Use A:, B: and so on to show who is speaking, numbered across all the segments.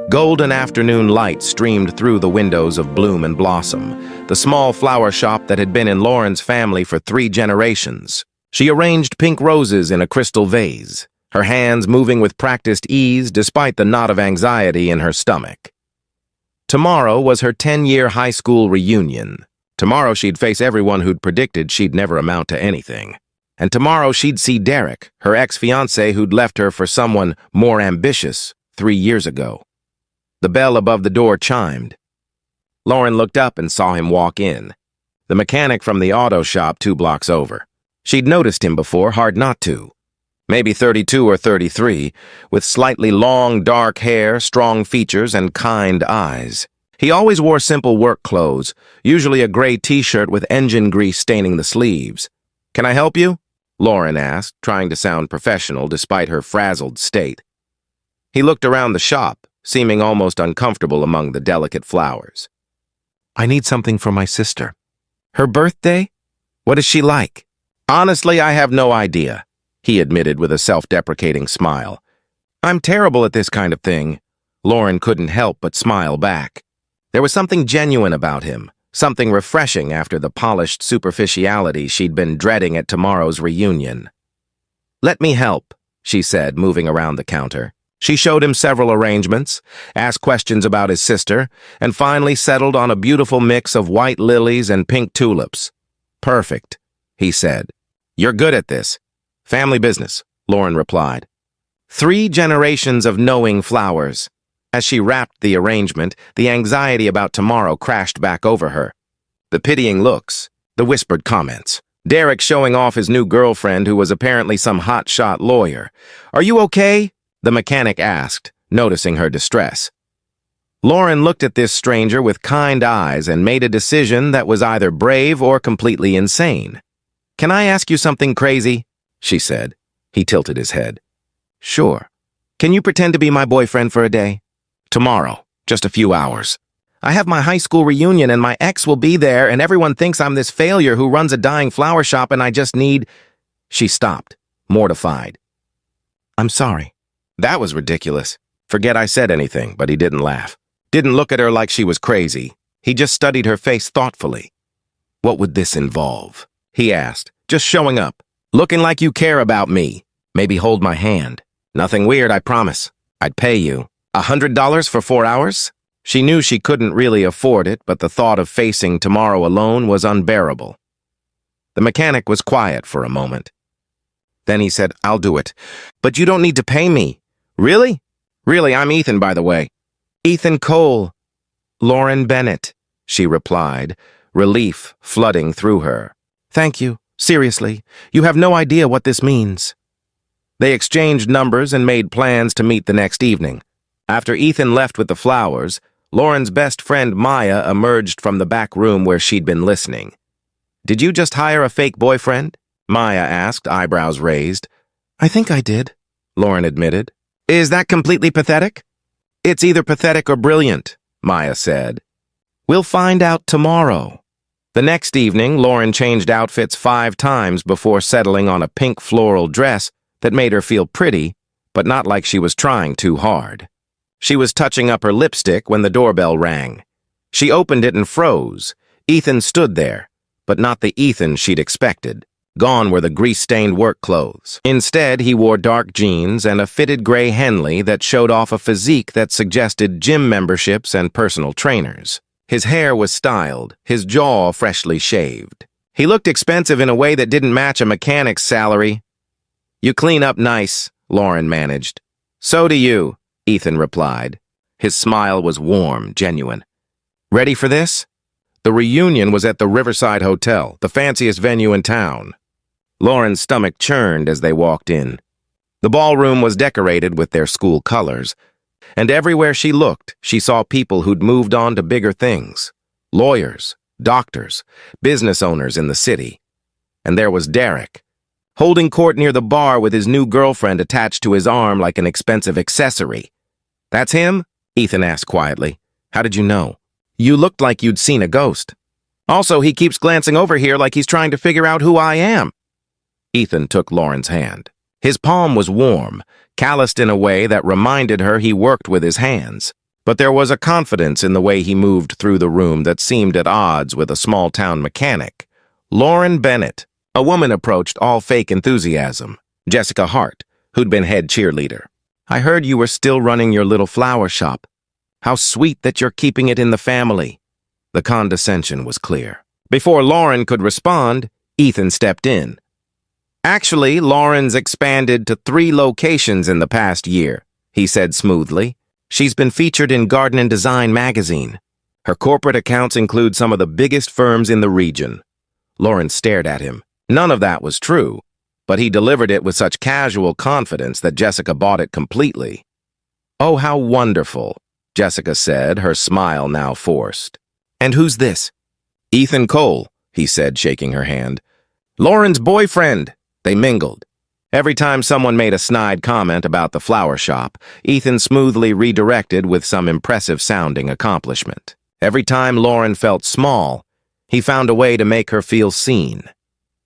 A: Golden afternoon light streamed through the windows of Bloom and Blossom, the small flower shop that had been in Lauren's family for 3 generations. She arranged pink roses in a crystal vase, her hands moving with practiced ease despite the knot of anxiety in her stomach. Tomorrow was her 10-year high school reunion. Tomorrow she'd face everyone who'd predicted she'd never amount to anything. And tomorrow she'd see Derek, her ex-fiancé who'd left her for someone more ambitious 3 years ago. The bell above the door chimed. Lauren looked up and saw him walk in. The mechanic from the auto shop 2 blocks over. She'd noticed him before, hard not to. Maybe 32 or 33, with slightly long, dark hair, strong features, and kind eyes. He always wore simple work clothes, usually a gray t-shirt with engine grease staining the sleeves. "Can I help you?" Lauren asked, trying to sound professional despite her frazzled state. He looked around the shop, seeming almost uncomfortable among the delicate flowers. "I need something for my sister." "Her birthday? What is she like?" "Honestly, I have no idea," he admitted with a self-deprecating smile. "I'm terrible at this kind of thing." Lauren couldn't help but smile back. There was something genuine about him, something refreshing after the polished superficiality she'd been dreading at tomorrow's reunion. "Let me help," she said, moving around the counter. She showed him several arrangements, asked questions about his sister, and finally settled on a beautiful mix of white lilies and pink tulips. "Perfect," he said. "You're good at this." "Family business," Lauren replied. 3 generations of knowing flowers. As she wrapped the arrangement, the anxiety about tomorrow crashed back over her. The pitying looks, the whispered comments. Derek showing off his new girlfriend who was apparently some hotshot lawyer. "Are you okay?" the mechanic asked, noticing her distress. Lauren looked at this stranger with kind eyes and made a decision that was either brave or completely insane. "Can I ask you something crazy?" she said. He tilted his head. "Sure. Can you pretend to be my boyfriend for a day? Tomorrow, just a few hours. I have my high school reunion and my ex will be there and everyone thinks I'm this failure who runs a dying flower shop and I just need—" She stopped, mortified. "I'm sorry." That was ridiculous. Forget I said anything, but he didn't laugh. Didn't look at her like she was crazy. He just studied her face thoughtfully. "What would this involve?" he asked, just showing up. "Looking like you care about me. Maybe hold my hand. Nothing weird, I promise. I'd pay you. $100 for 4 hours?" She knew she couldn't really afford it, but the thought of facing tomorrow alone was unbearable. The mechanic was quiet for a moment. Then he said, "I'll do it. But you don't need to pay me." "Really?" "Really, I'm Ethan, by the way." "Ethan Cole." "Lauren Bennett," she replied, relief flooding through her. "Thank you. Seriously, you have no idea what this means." They exchanged numbers and made plans to meet the next evening. After Ethan left with the flowers, Lauren's best friend Maya emerged from the back room where she'd been listening. "Did you just hire a fake boyfriend?" Maya asked, eyebrows raised. "I think I did," Lauren admitted. "Is that completely pathetic?" "It's either pathetic or brilliant," Maya said. "We'll find out tomorrow." The next evening, Lauren changed outfits 5 times before settling on a pink floral dress that made her feel pretty, but not like she was trying too hard. She was touching up her lipstick when the doorbell rang. She opened it and froze. Ethan stood there, but not the Ethan she'd expected. Gone were the grease-stained work clothes. Instead, he wore dark jeans and a fitted gray Henley that showed off a physique that suggested gym memberships and personal trainers. His hair was styled, his jaw freshly shaved. He looked expensive in a way that didn't match a mechanic's salary. "You clean up nice," Lauren managed. "So do you," Ethan replied. His smile was warm, genuine. "Ready for this?" The reunion was at the Riverside Hotel, the fanciest venue in town. Lauren's stomach churned as they walked in. The ballroom was decorated with their school colors, and everywhere she looked, she saw people who'd moved on to bigger things. Lawyers, doctors, business owners in the city. And there was Derek, holding court near the bar with his new girlfriend attached to his arm like an expensive accessory. "That's him?" Ethan asked quietly. "How did you know?" "You looked like you'd seen a ghost. Also, he keeps glancing over here like he's trying to figure out who I am." Ethan took Lauren's hand. His palm was warm, calloused in a way that reminded her he worked with his hands. but there was a confidence in the way he moved through the room that seemed at odds with a small-town mechanic. Lauren Bennett, a woman approached, all fake enthusiasm. Jessica Hart, who'd been head cheerleader. I heard you were still running your little flower shop. How sweet that you're keeping it in the family. The condescension was clear. Before Lauren could respond, Ethan stepped in. Actually, Lauren's expanded to 3 locations in the past year, he said smoothly. She's been featured in Garden and Design magazine. Her corporate accounts include some of the biggest firms in the region. Lauren stared at him. None of that was true, but he delivered it with such casual confidence that Jessica bought it completely. Oh, how wonderful, Jessica said, her smile now forced. And who's this? Ethan Cole, he said, shaking her hand. Lauren's boyfriend. They mingled. Every time someone made a snide comment about the flower shop, Ethan smoothly redirected with some impressive-sounding accomplishment. Every time Lauren felt small, he found a way to make her feel seen.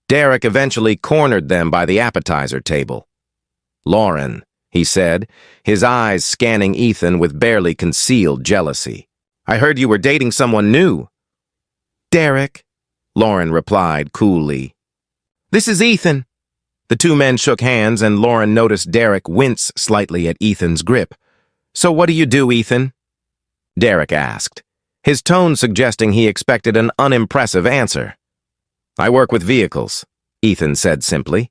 A: Derek eventually cornered them by the appetizer table. Lauren, he said, his eyes scanning Ethan with barely concealed jealousy. I heard you were dating someone new. Derek, Lauren replied coolly. This is Ethan. The 2 men shook hands, and Lauren noticed Derek wince slightly at Ethan's grip. So what do you do, Ethan? Derek asked, his tone suggesting he expected an unimpressive answer. I work with vehicles, Ethan said simply.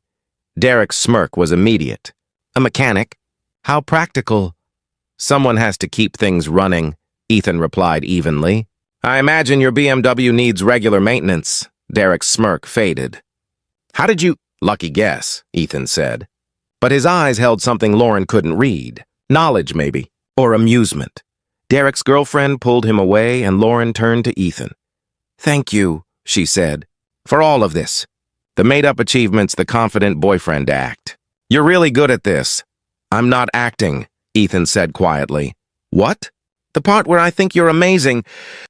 A: Derek's smirk was immediate. A mechanic? How practical. Someone has to keep things running, Ethan replied evenly. I imagine your BMW needs regular maintenance. Derek's smirk faded. How did you... Lucky guess, Ethan said. But his eyes held something Lauren couldn't read. Knowledge, maybe. Or amusement. Derek's girlfriend pulled him away, and Lauren turned to Ethan. Thank you, she said, for all of this. The made-up achievements, the confident boyfriend act. You're really good at this. I'm not acting, Ethan said quietly. What? The part where I think you're amazing,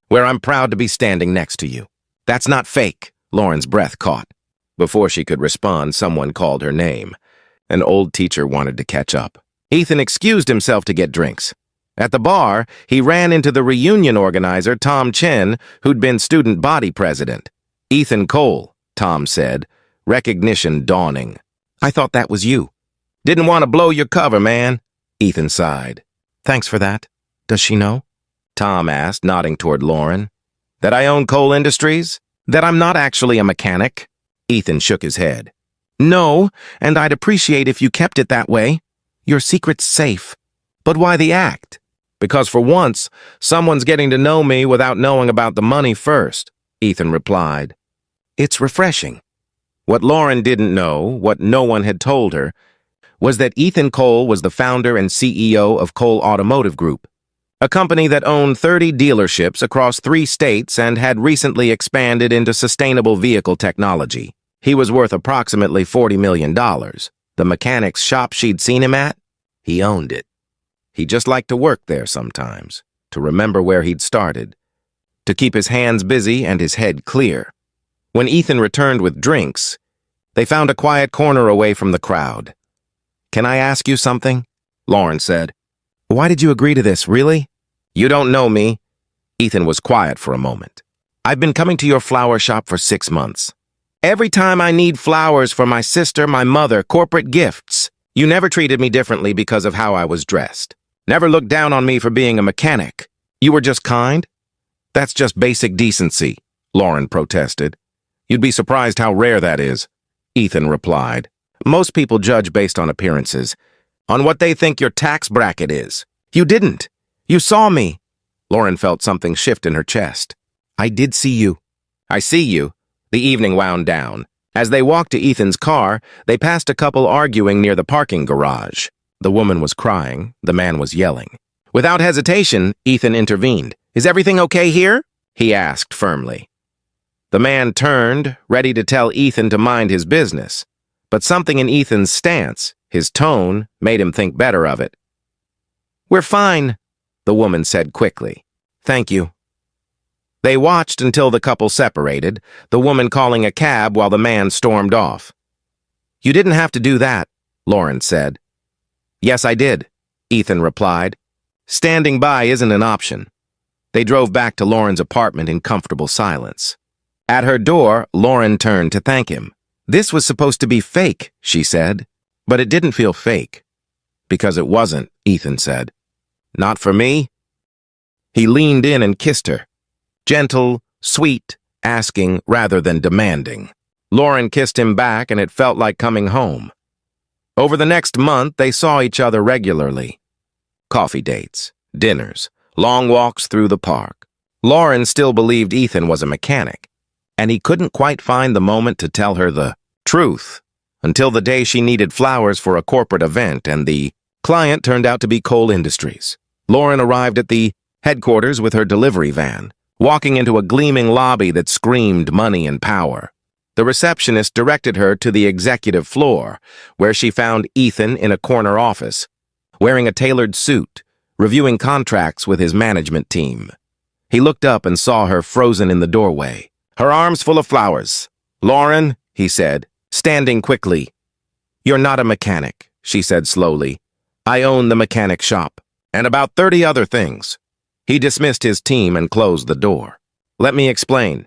A: where I'm proud to be standing next to you. That's not fake, Lauren's breath caught. Before she could respond, someone called her name. An old teacher wanted to catch up. Ethan excused himself to get drinks. At the bar, he ran into the reunion organizer, Tom Chen, who'd been student body president. Ethan Cole, Tom said, recognition dawning. I thought that was you. Didn't want to blow your cover, man. Ethan sighed. Thanks for that. Does she know? Tom asked, nodding toward Lauren. That I own Cole Industries? That I'm not actually a mechanic? Ethan shook his head. No, and I'd appreciate if you kept it that way. Your secret's safe. But why the act? Because for once, someone's getting to know me without knowing about the money first, Ethan replied. It's refreshing. What Lauren didn't know, what no one had told her, was that Ethan Cole was the founder and CEO of Cole Automotive Group, a company that owned 30 dealerships across 3 states and had recently expanded into sustainable vehicle technology. He was worth approximately $40 million. The mechanic's shop she'd seen him at, he owned it. He just liked to work there sometimes, to remember where he'd started, to keep his hands busy and his head clear. When Ethan returned with drinks, they found a quiet corner away from the crowd. Can I ask you something? Lauren said. Why did you agree to this, really? You don't know me. Ethan was quiet for a moment. I've been coming to your flower shop for 6 months. Every time I need flowers for my sister, my mother, corporate gifts, you never treated me differently because of how I was dressed. Never looked down on me for being a mechanic. You were just kind? That's just basic decency, Lauren protested. You'd be surprised how rare that is, Ethan replied. Most people judge based on appearances, on what they think your tax bracket is. You didn't. You saw me. Lauren felt something shift in her chest. I did see you. I see you. The evening wound down. As they walked to Ethan's car, they passed a couple arguing near the parking garage. The woman was crying. The man was yelling. Without hesitation, Ethan intervened. Is everything okay here? He asked firmly. The man turned, ready to tell Ethan to mind his business. But something in Ethan's stance, his tone, made him think better of it. We're fine, the woman said quickly. Thank you. They watched until the couple separated, the woman calling a cab while the man stormed off. You didn't have to do that, Lauren said. Yes, I did, Ethan replied. Standing by isn't an option. They drove back to Lauren's apartment in comfortable silence. At her door, Lauren turned to thank him. This was supposed to be fake, she said. But it didn't feel fake. Because it wasn't, Ethan said. Not for me? He leaned in and kissed her. Gentle, sweet, asking rather than demanding. Lauren kissed him back, and it felt like coming home. Over the next month, they saw each other regularly. Coffee dates, dinners, long walks through the park. Lauren still believed Ethan was a mechanic, and he couldn't quite find the moment to tell her the truth until the day she needed flowers for a corporate event, and the client turned out to be Coal Industries. Lauren arrived at the headquarters with her delivery van, walking into a gleaming lobby that screamed money and power. The receptionist directed her to the executive floor, where she found Ethan in a corner office, wearing a tailored suit, reviewing contracts with his management team. He looked up and saw her frozen in the doorway, her arms full of flowers. "Lauren," he said, standing quickly. "You're not a mechanic," she said slowly. "I own the mechanic shop, and about 30 other things." He dismissed his team and closed the door. "Let me explain.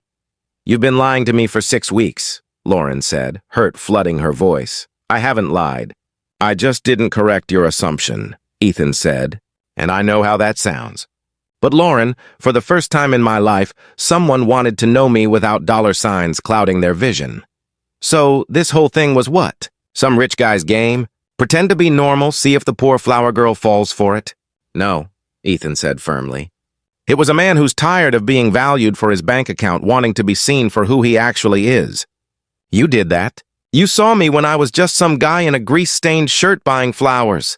A: You've been lying to me for 6 weeks, Lauren said, hurt flooding her voice. "I haven't lied. I just didn't correct your assumption," Ethan said, "and I know how that sounds. But Lauren, for the first time in my life, someone wanted to know me without dollar signs clouding their vision. So this whole thing was what? Some rich guy's game? Pretend to be normal, see if the poor flower girl falls for it?" "No," Ethan said firmly. "It was a man who's tired of being valued for his bank account, wanting to be seen for who he actually is. You did that. You saw me when I was just some guy in a grease-stained shirt buying flowers."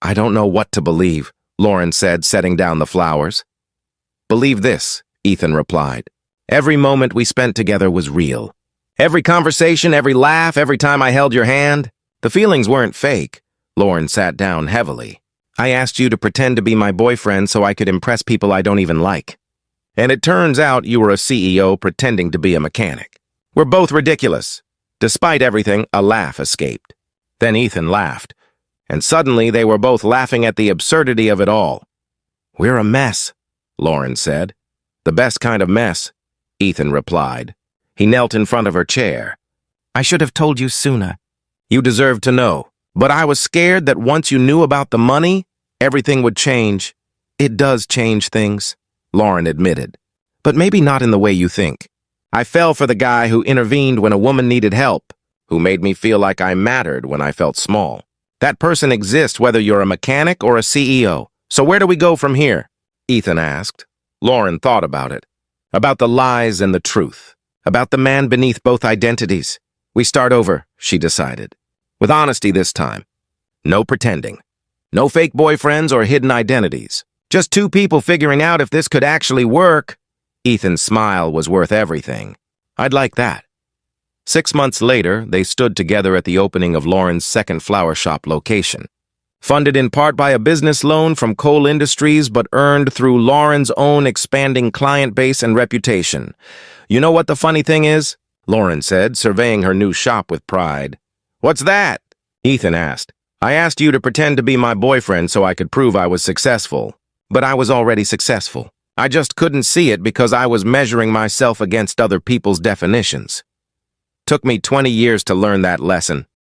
A: "I don't know what to believe," Lauren said, setting down the flowers. "Believe this," Ethan replied. "Every moment we spent together was real. Every conversation, every laugh, every time I held your hand. The feelings weren't fake." Lauren sat down heavily. "I asked you to pretend to be my boyfriend so I could impress people I don't even like. And it turns out you were a CEO pretending to be a mechanic. We're both ridiculous." Despite everything, a laugh escaped. Then Ethan laughed, and suddenly they were both laughing at the absurdity of it all. "We're a mess," Lauren said. "The best kind of mess," Ethan replied. He knelt in front of her chair. "I should have told you sooner. You deserved to know. But I was scared that once you knew about the money, everything would change." "It does change things," Lauren admitted. "But maybe not in the way you think. I fell for the guy who intervened when a woman needed help, who made me feel like I mattered when I felt small. That person exists whether you're a mechanic or a CEO. So where do we go from here?" Ethan asked. Lauren thought about it. About the lies and the truth. About the man beneath both identities. "We start over," she decided. "With honesty this time. No pretending. No fake boyfriends or hidden identities. Just two people figuring out if this could actually work." Ethan's smile was worth everything. "I'd like that." 6 months later, they stood together at the opening of Lauren's second flower shop location. Funded in part by a business loan from Coal Industries, but earned through Lauren's own expanding client base and reputation. "You know what the funny thing is?" Lauren said, surveying her new shop with pride. "What's that?" Ethan asked. "I asked you to pretend to be my boyfriend so I could prove I was successful. But I was already successful. I just couldn't see it because I was measuring myself against other people's definitions. Took me 20 years to learn that lesson."